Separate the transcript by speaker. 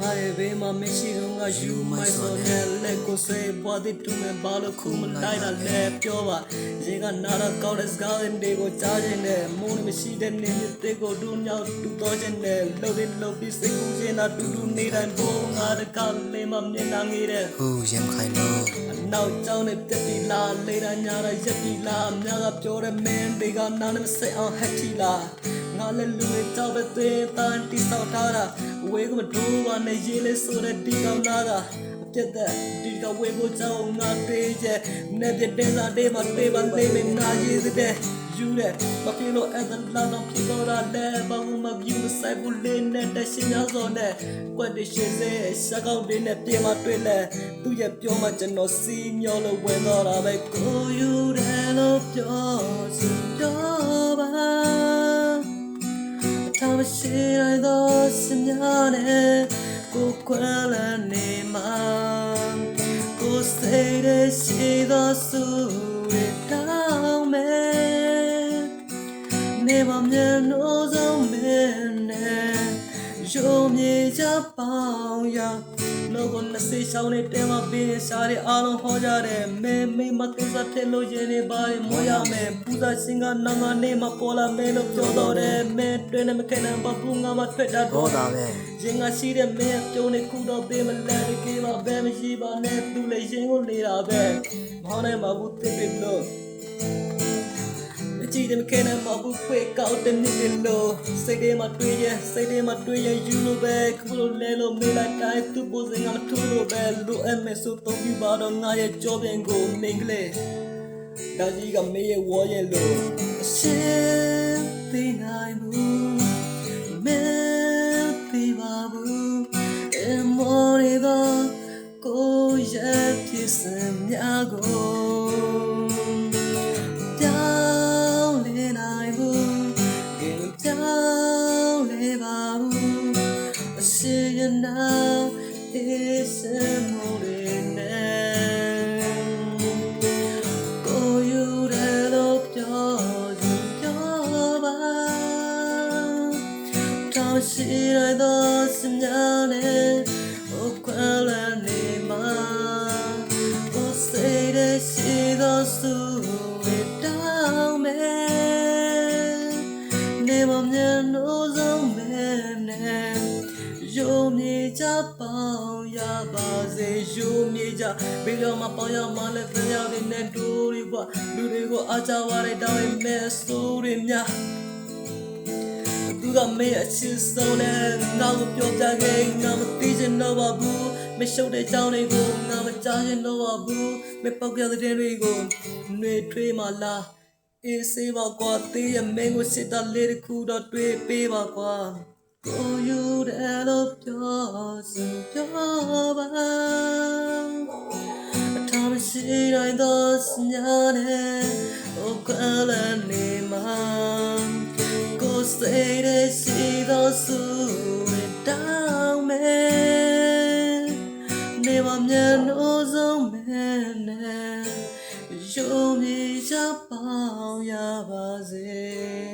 Speaker 1: Ngare be ma me shi dong ga you my so ne le ko se bwa de tu me ba lo khu ma lai da le pyo ba ye ga na ra kaw de ska de ko cha chin ne mo ne me shi de ne ni te ko du nyao tu to chin ne lo de lo pi se ku chin na tu tu ne dai bo nga de ka le ma me na ngi de
Speaker 2: hu yam khai lo
Speaker 1: now chao ne pet ti la le da nya ra yet ti la mya ga pyo de men de ga na ne se on hat ti la nga le lu ne chao be te tan ti sao tha ra we ko ma do ba ne ye le so de ti kaw na ga ပြတ်တဲ့ဒီကဝေဖို့ကြောင်းငါပေးချက်နဲ့ပြတဲ့စားတဲ့မှာတွေ့ပါလိမ့်မယ်နာရည်တဲ့ယူတဲ့မပြေလို့အဲ့ဒါလာတော့ဖြစ်တော့တယ်ဘာမှမပြူဆိုင်ဘူးလေးနဲ့တရှင်များစောနဲ့ကွက်တရှိစေစကောက်တွေနဲ့ပြေမတွေ့လဲသူရဲ့ပြောမှကျွန်တော်စီမျောလို့ဝင်တော့တာပဲကိုယူတယ်လို့ပြောစီတော့ပါထားမရှိရတော့စများနဲ့ကိုခွဲလာနေမှာကိုစိတ်ရဲ့ရှိသောစုရတောင်းမယ်နေမမြင်လို့ဆုံးမင်းနဲ့ရုံမြေချပေါင်းရလောကနဲ့စေရှောင်းနေတဲ့မှာပင်စားတဲ့အားလုံးဟောကြတယ်မေမေမကိစ္စထဲလို့ရင်းနေပါရင်မောရမယ်ပူဇာရှင်ကနာငါနေမှာပေါ်လာမယ်လို့ပြောတော့တယ်မဲတွင်နဲ့မခဲနံဘာဘူးငါမထွက်တာတော့တာပဲရင်ငါရှိတဲ့မင်းပြုံးနေခုတော့ပေးမလဲကေးပါဘယ်မရှိပါနဲ့သူလည်းရင်ကိုနေတာပဲမောင်းနိုင်မှာဘူးတစ်တစ်လို့ကြည့်တယ်မခဲနံဘာဘူးခွေကောက်တဲ့နည်းလို့စိတ်ထဲမှာတွေးရယူလို့ပဲခုလိုလဲလို့မေးလိုက်တိုင်းသူ့ပိုစင်ကမထူလို့ပဲလူအမဲဆိုတော့ပြပါတော့ငါရဲ့ကြောပြန်ကိုမင်္ဂလေဒါကြီးကမေးရဲ့ဝေါ်ရဲ့လို့အရှင်းသိနိုင်ဘူးမဲသိပါဘူးအမော်ရီတော့ကိုရဲ့ဖြစ်စံများကိုnow is a morning go you that up your Tom see I thought some oh quell and ma oh say they see those two down man name of the nose of manရုံမြေကြပေါင်းရပါစေရုံမြေကြဘေးတော်မှာပေါင်းရမှလည်းတရားတွေနဲ့တူတွေကွာလူတွေကိုအားကြဝါတဲ့တောင်းရင်မဲ့ဆိုးတွေများသူကမေးအချစ်ဆုံးနဲ့ငါ့ကိုပြောပြခဲ့ငါမသိချင်တော့ပါဘူးမရှုပ်တဲ့ကြောင်းတွေကိုငါမကြားချင်တော့ပါဘူးမပောက်ကြတဲ့တွေကိုနှွေထွေးမှလားအေးစေးပါကွာတေးရမင်းကိုစစ်တာလေးတစ်ခုတော့တွေ့ပေးပါကွာကိုယူတယ်လို့ပြောစပြောပါအထမရှိတိုင်းတော့စညာနဲ့ကိုကလည်းနေမှာကိုစိတ်ရဲ့ရှိသောစုတောင်းမယ်နေမမြင်လို့ဆုံးမယ်နဲ့ရုံမြေချပေါင်းရပါစေ